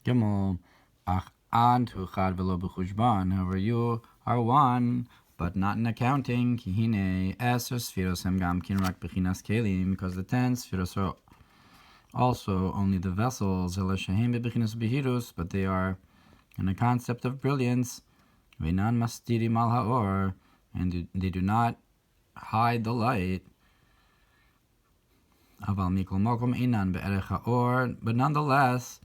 Gimel, ach antu chad velo b'chushban. However, you are one, but not in accounting. Ki hine eser sfiros hem gam kin rak b'chinas kelim, because the 10 sfiros are also only the vessels, ela shehem b'chinas behirus, but they are in a concept of brilliance. V'nan mastirim al haor, and they do not hide the light. Aval mikol mokom inan be'erech haor, but nonetheless,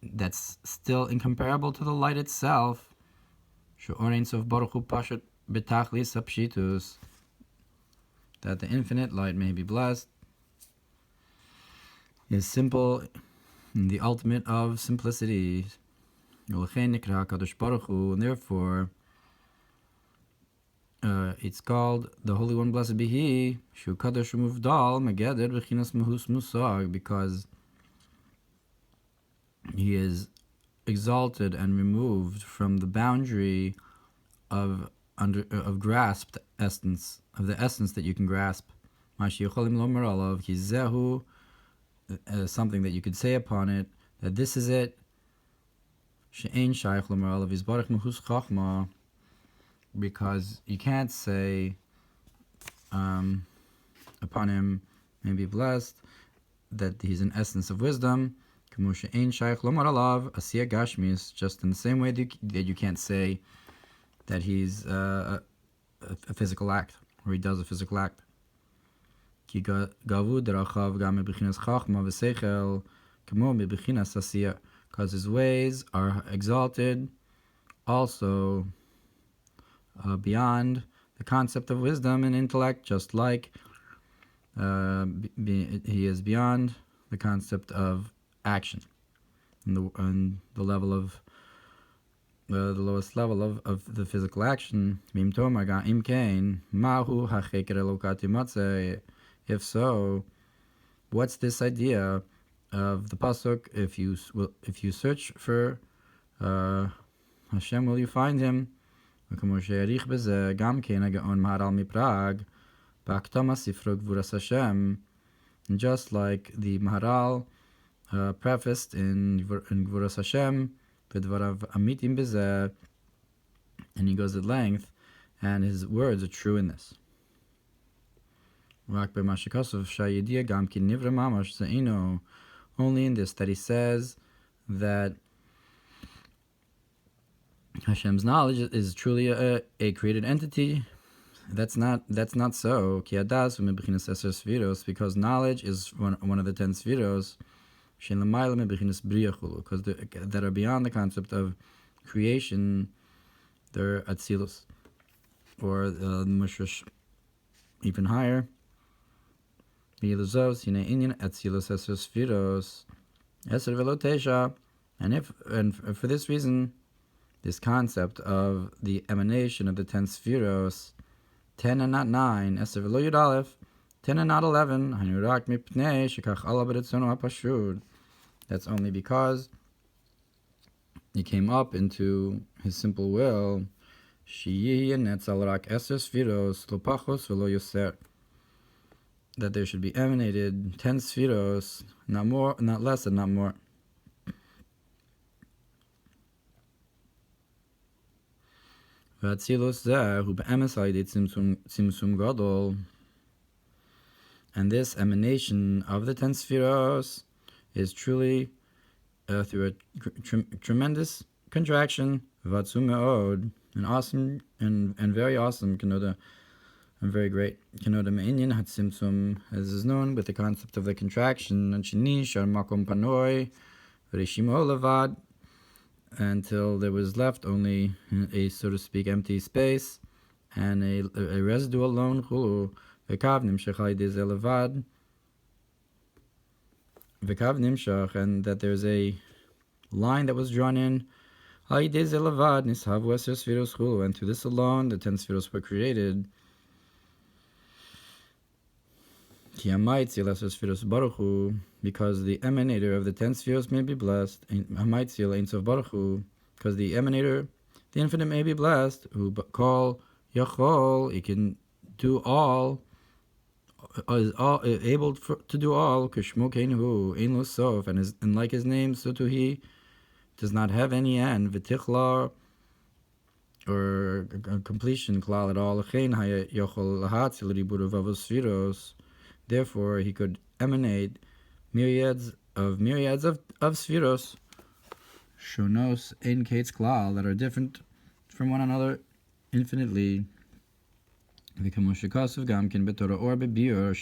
that's still incomparable to the light itself. That the infinite light may be blessed is simple in the ultimate of simplicity. And therefore, it's called the Holy One, blessed be He, because He is exalted and removed from the boundary of grasped essence, of the essence that you can grasp. Something that you could say upon it, that this is it. Because you can't say upon him may be blessed that he's an essence of wisdom, just in the same way that you can't say that he's a physical act, or he does a physical act. Because his ways are exalted also beyond the concept of wisdom and intellect, just like he is beyond the concept of action, and the level of the lowest level of the physical action. If so, what's this idea of the pasuk? If you search for Hashem, will you find him? Just like the Maharal prefaced in Gvuras Hashem, and he goes at length, and his words are true in this. Only in this that he says that Hashem's knowledge is truly a created entity. That's not so. Because knowledge is one of the 10 spheros, because that are beyond the concept of creation. They're atzilus, or mushrish, even higher. And for this reason, this concept of the emanation of the 10 spheros, 10 and not 9, 10 and not 11, that's only because he came up into his simple will, that there should be emanated 10 spheros, not more, not less, and not more. And this emanation of the 10 spheros is truly through a tremendous contraction, and awesome, and very awesome, and very great. As is known with the concept of the contraction, until there was left only a, so to speak, empty space and a residue alone, and that there's a line that was drawn in, and to this alone the 10 spheros were created. Because the emanator of the 10 spheres may be blessed, because the emanator, the infinite, may be blessed, who call Yachol, he can do all, is able to do all, and like his name, so too he does not have any end, v'tichla, or completion, klal at all. Therefore, he could emanate myriads of spheros, shonos ein kates klal, that are different from one another infinitely. V'kamoshikasav gamkin b'torah or b'biur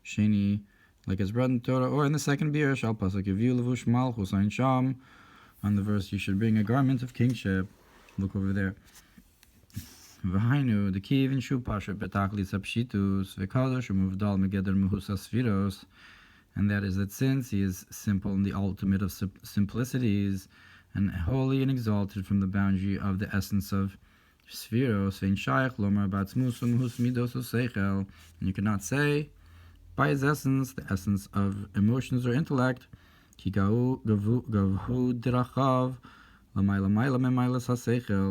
sheni, like it's brought in Torah, or in the second biur, shal pasuk velibus malchus ein sham, on the verse, you should bring a garment of kingship. Look over there. V'hainu, the kiv in shu pasha betaklis apshitus v'kadosh umuvdal megeder muhus asfiros, and that is that since he is simple in the ultimate of simplicities, and holy and exalted from the boundary of the essence of spheros, vein shayach lomar batzmus muhus midos useichel, and you cannot say by his essence, the essence of emotions or intellect, ki gavhu dirachav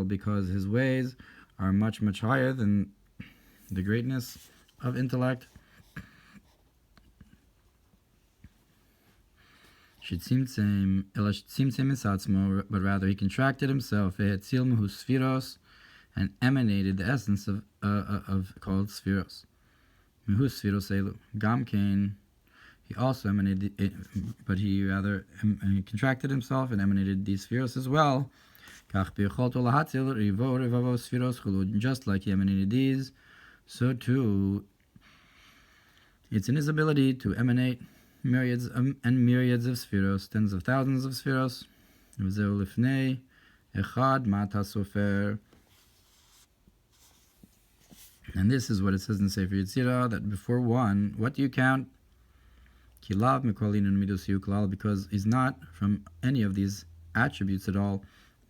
because his ways are much, much higher than the greatness of intellect. But rather he contracted himself and emanated the essence of called spheros. He also emanated it, but he rather contracted himself and emanated these spheros as well. Just like he emanated these, so too it's in his ability to emanate myriads and myriads of spheros, tens of thousands of spheros. And this is what it says in Sefer Yetzirah, that before one, what do you count? Because he's not from any of these attributes at all,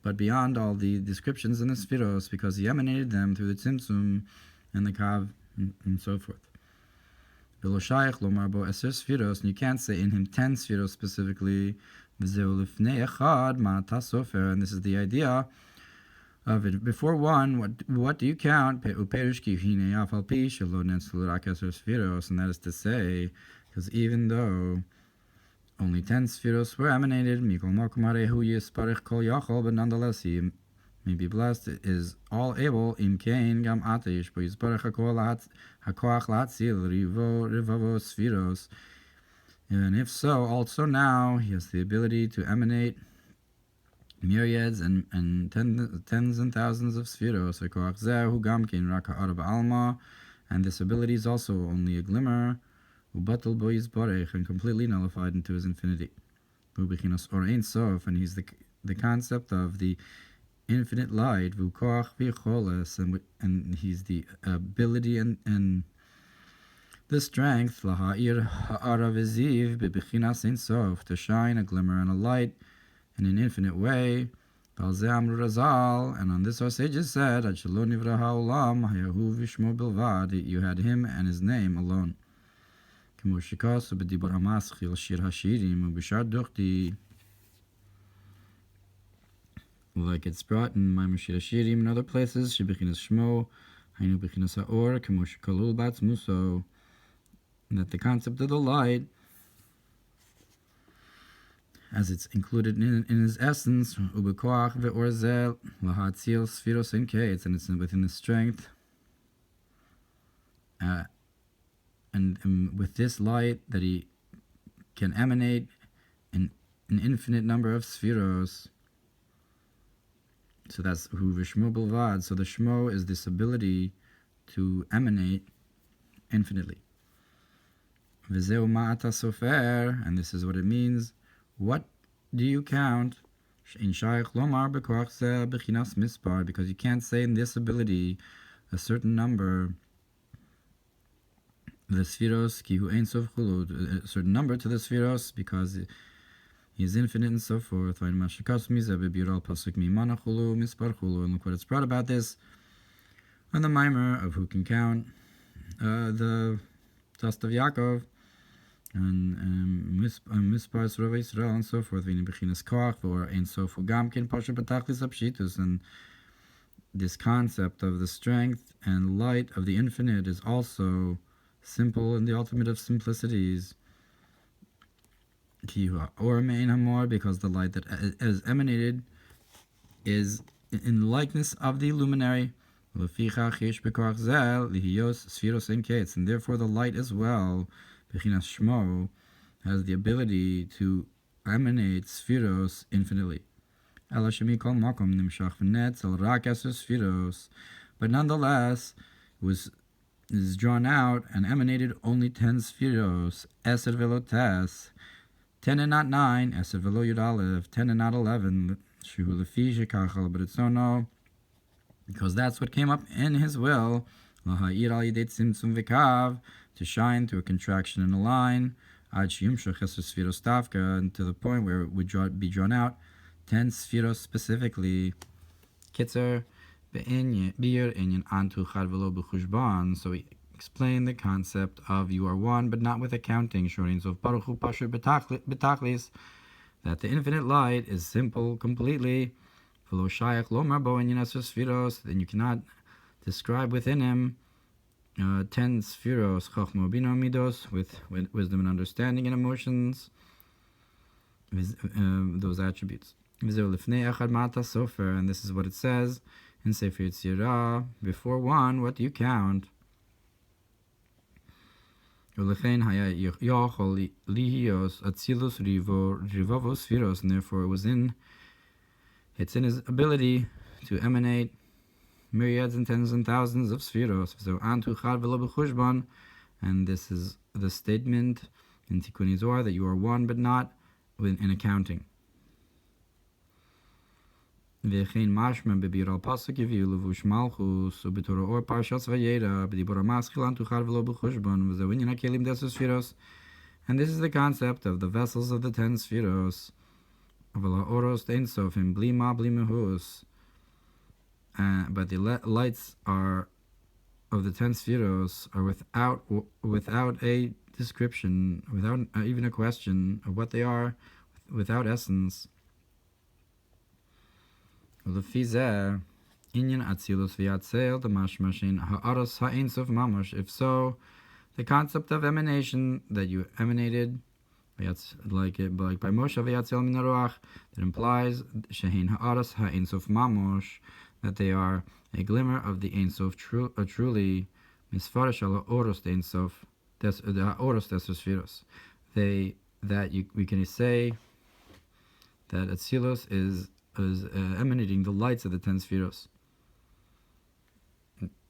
but beyond all the descriptions in the spheros, because he emanated them through the tzimtzum and the kav and so forth. And you can't say in him 10 spheros specifically. And this is the idea of it. Before one, what do you count? And that is to say, because even though only 10 spheros were emanated, but nonetheless he may be blessed, is all able, and if so, also now he has the ability to emanate myriads and tens and thousands of spheros, and this ability is also only a glimmer, and completely nullified into his infinity. Or Ein Sof, and he's the concept of the infinite light, and he's the ability and the strength, to shine a glimmer and a light in an infinite way. And on this our sages said, you had him and his name alone. Like it's brought in Mamer Shir Hashirim and other places, that the concept of the light, as it's included in his essence, and it's within the strength, and with this light that he can emanate an infinite number of spheros. So that's hu v'shmo bilvad. So the shmo is this ability to emanate infinitely. V'zeu ma'ata sofer, and this is what it means. What do you count? In shaykh lomar b'koach zeh b'chinas mispar, because you can't say in this ability a certain number. The spheros ki hu ein sof chulu, a certain number to the spheros, because he is infinite and so forth. And look what it's brought about this on the Mamer of who can count the dust of Yaakov and Mispar Srova Yisrael and so forth. And this concept of the strength and light of the infinite is also simple in the ultimate of simplicities. Or more, because the light that is emanated is in likeness of the luminary. And therefore the light as well, has the ability to emanate spheros infinitely. But nonetheless, is drawn out and emanated only 10 spheros, esed velo tes, 10 and not 9, esed velo yud aleph, 10 and not 11, shuhu lefi shekachal b'ritzono, because that's what came up in his will, laha'ir al yidei tzimtzum v'kav, to shine through a contraction in a line, ad sheyumshach esed spheros tavka, and to the point where it would be drawn out 10 spheros specifically. Kitzer, so we explain the concept of you are one, but not with accounting. That the infinite light is simple completely. Then you cannot describe within him 10 spheros, with wisdom and understanding and emotions, those attributes. And this is what it says in Sefer Yetzirah, before one, what do you count? And therefore it's in his ability to emanate myriads and tens and thousands of spheros. And this is the statement in Tikkun Zohar that you are one but not in accounting. V'chein mashma bebir al pasuk yaviu levush malchus u'betorah or Parshas Vayera b'dibur ha'maschil an tuchar v'lo b'chushbon v'zeh inyan ha'kelim desu spheros. And this is the concept of the vessels of the 10 spheros. V'la oros ein sofim bli ma bli mehus. But the lights are of the 10 spheros are without a description, without even a question of what they are, without essence. If so, the concept of emanation that you emanated, like by Moshe v'yatzel min haruach, that implies shehin ha'aros ha'ein sof mamosh, that they are a glimmer of the Ein Sof truly, misfarish ala oros the Ein Sof, the oros desos spheros. We can say that Atzilos is emanating the lights of the 10 spheros,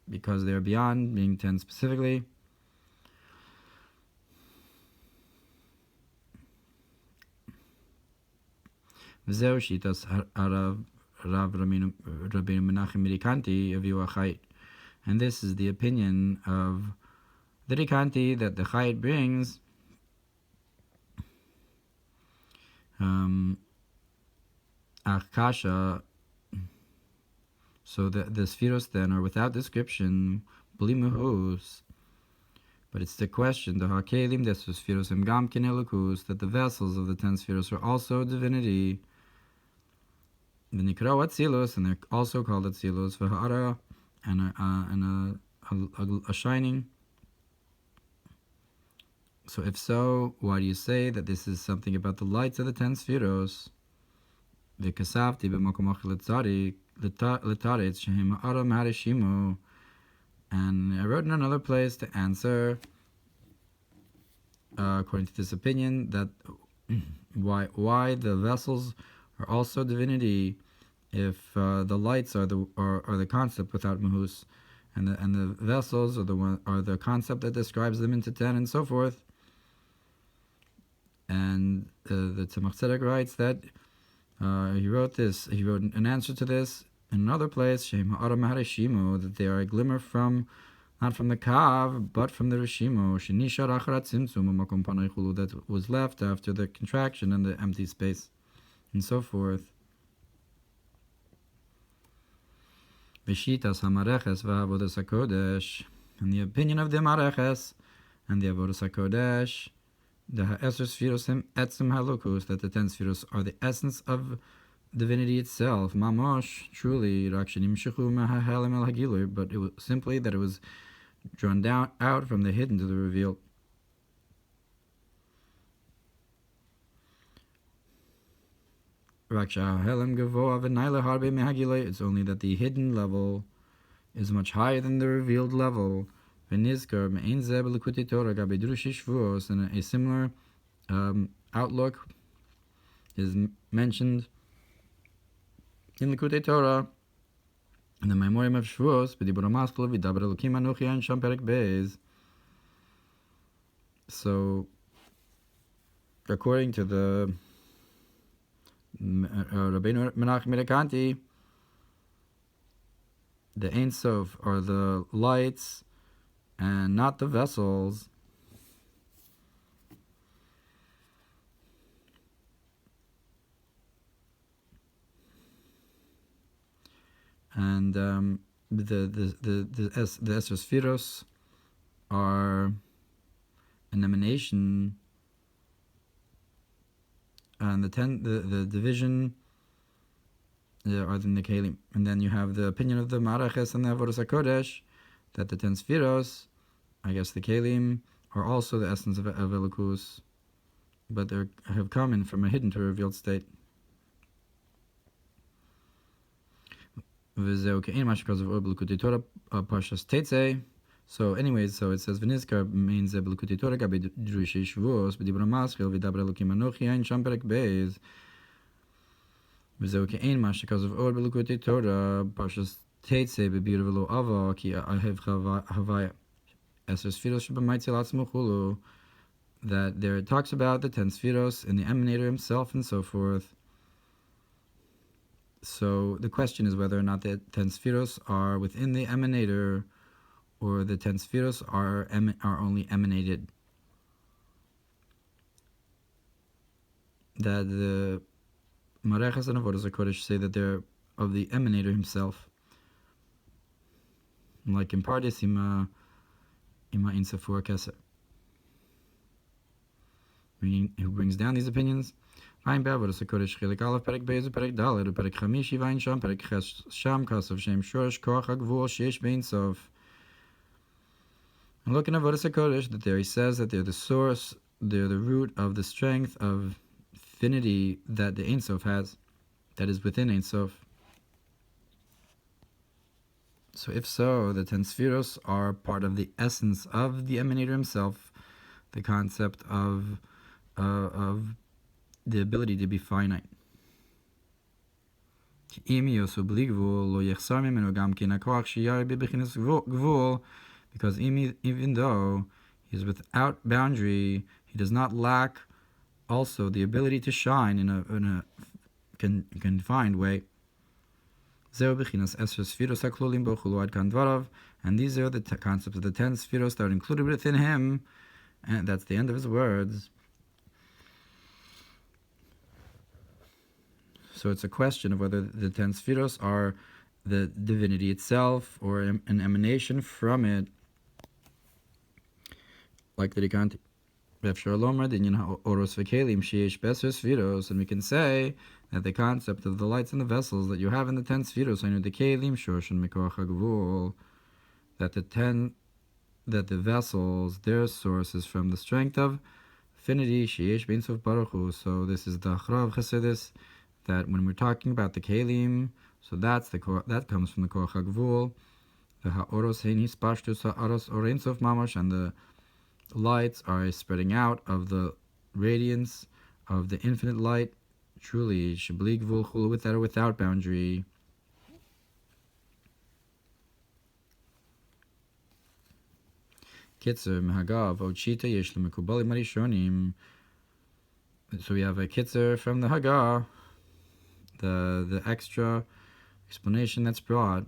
because they are beyond being 10 specifically. V'zeu shitas harav Rav Rabbeinu Menachem Rikanti aviu Chayeh, and this is the opinion of the Rikanti that the Chayeh brings. Akasha, so the spheros then are without description, bli mehus. But it's the question, the hakelim desu spheros em gam kin elokus, that the vessels of the 10 spheros are also divinity. The Nikra Atzilos, and they're also called Atzilos, v'ha'ara, and a shining. So if so, why do you say that this is something about the lights of the 10 spheros? V'kasavti b'makom achil l'taretz shehem ha'ara ma'arishimu. And I wrote in another place to answer, according to this opinion, that why the vessels are also divinity, if the lights are the concept without mahus, and the vessels are the concept that describes them into 10 and so forth. And the Tzemach Tzedek writes that he wrote an answer to this in another place, Shem ha'ara ma'arishimu, that they are a glimmer from, not from the kav, but from the rishimu, shenishar acharat tzimtzum u'makom panay chulu, that was left after the contraction and the empty space, and so forth. V'shitas ha'mareches v'avodas hakodesh, and the opinion of the mareches and the avodas hakodesh, the ha'eser spheros etzem halokus, that the 10 spheros are the essence of divinity itself, mamosh, truly, rakshanim shechu ma'hahelim el hagilur, but it was simply that it was drawn out from the hidden to the revealed. It's only that the hidden level is much higher than the revealed level. And a similar outlook is mentioned in the Likutei Torah, in the Memorim of Shavuos, so, according to the Rabbeinu Menachem Mirakanti, the Ein Sof are the lights and not the vessels. And the Esser Spheros are an emanation, and the division are in the Kelim. And then you have the opinion of the Maraches and the Avodas HaKodesh that the 10 Spheros, I guess the Kelim, are also the essence of Elokus, but they have come in from a hidden to a revealed state. Parshas. So anyways, so it says V'nizkar means B'likutei Torah gabi Drushei Shavuos b'dibra maschil v'daber Elokim anochi ein sham perek beis v'zeu ke'ein mash because of Ohr b'likutei Torah Parshas Tetzei b'bir v'lo ava ki ahev havaya Eser Sfiros sheb'maitzi l'atzmo chulu, that there it talks about the 10 Sfiros and the emanator himself and so forth. So the question is whether or not the 10 Sfiros are within the emanator, or the 10 Sfiros are only emanated. That the Marechas and Avodas HaKodesh say that they're of the emanator himself. Like in Pardes, Ima Insafur Keser. Who brings down these opinions? Ein Avodas HaKodesh Chelik Aleph Perek Beis Perek Daled Perek Chamishi Vayin Sham Perek Ches Sham Kasav Shem Shoresh Koach HaGvul Sheish Bein Sof. And look in Avodas HaKodesh that there he says that they're the source, they're the root of the strength of affinity that the Ein Sof has, that is within Ein Sof. So if so, the 10 Sfiros are part of the essence of the emanator himself, the concept of the ability to be finite. Because even though he is without boundary, he does not lack also the ability to shine in a confined way. And these are the concepts of the 10 Sfiros that are included within him, and that's the end of his words. So it's a question of whether the 10 Sfiros are the divinity itself or an emanation from it, like the Rikanti. And we can say that the concept of the lights and the vessels that you have in the 10 Sfiros, that the vessels, their source is from the strength of affinity. So this is the Achra of Chassidus, that when we're talking about the Kelim, so that comes from the Koach HaGvul, the Ha'oros Heinis Pashtus Ha'aros Orein Sof Mamash, and the lights are a spreading out of the radiance of the infinite light, truly Shebli Gvul Chulu, with that or without boundary. Kitzer Mehagav Ochita Yesh Lemekubalim Marishonim. So we have a Kitzer from the Haggah, the extra explanation that's brought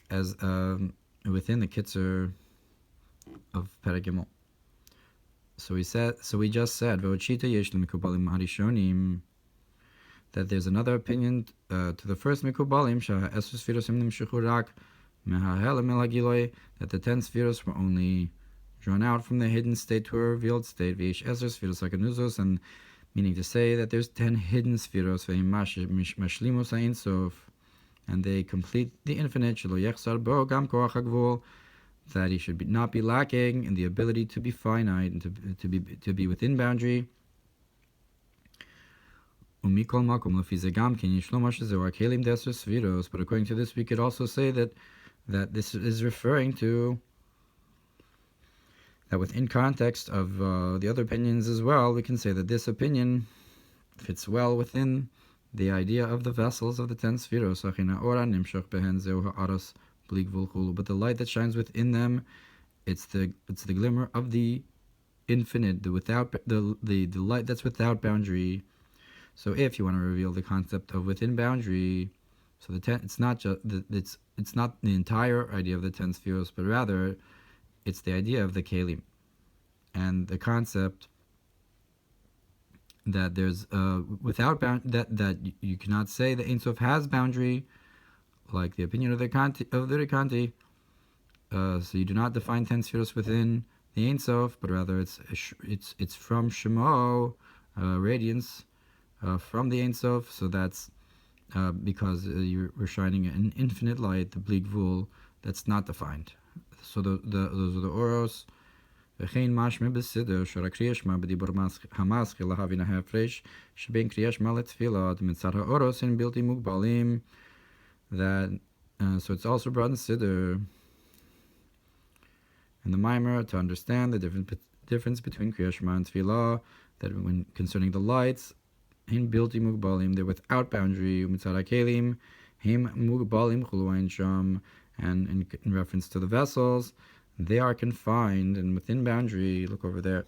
as within the Kitzer of Perek Gimel. So we just said V'ochita yesh lemikubalim harishonim, that there's another opinion to the first mikubalim she'esr sfiros nimshechu rak mehahelem el hagiloi, that the 10 sfiros were only drawn out from the hidden state to a revealed state. V'yesh esr sfiros hakanuzos, and meaning to say that there's 10 hidden sfiros ve'im mashlimus ha'in sof, and they complete the infinite. Shelo yechsar bo gam koach hagvul, that he should not be lacking in the ability to be finite and to be within boundary. ומכל מקום לפי זה גם כן יש לומר שזהו הכלים ד10 ספירוס, but according to this we could also say that this is referring to that within context of the other opinions as well, we can say that this opinion fits well within the idea of the vessels of the 10 spheros. But the light that shines within them, it's the glimmer of the infinite, the light that's without boundary. So if you want to reveal the concept of within boundary, so it's not just it's not the entire idea of the 10 spheros, but rather it's the idea of the kelim and the concept that there's that you cannot say the Ein Sof has boundary, like the opinion of the Rekanti. So you do not define 10 spheros within the Ein Sof, but rather it's from Shemo, radiance from the Ein Sof. So that's because we're shining an infinite light, the Bli Gvul, that's not defined. So those are the oros. וכן משמע בסדר שהקריאה שמע בדיבור המסחיל להבין ההפרש שבין קריאה שמע לתפילה מצד האורוס הם בלתי מוגבלים. That so it's also brought in siddur in the Mamer to understand the difference between Kriya Shema and Tefillah, that when concerning the lights, in bilti mugbalim, they're without boundary, umitzad kelim, him mugbalim chuluain sham, and in reference to the vessels, they are confined and within boundary. Look over there.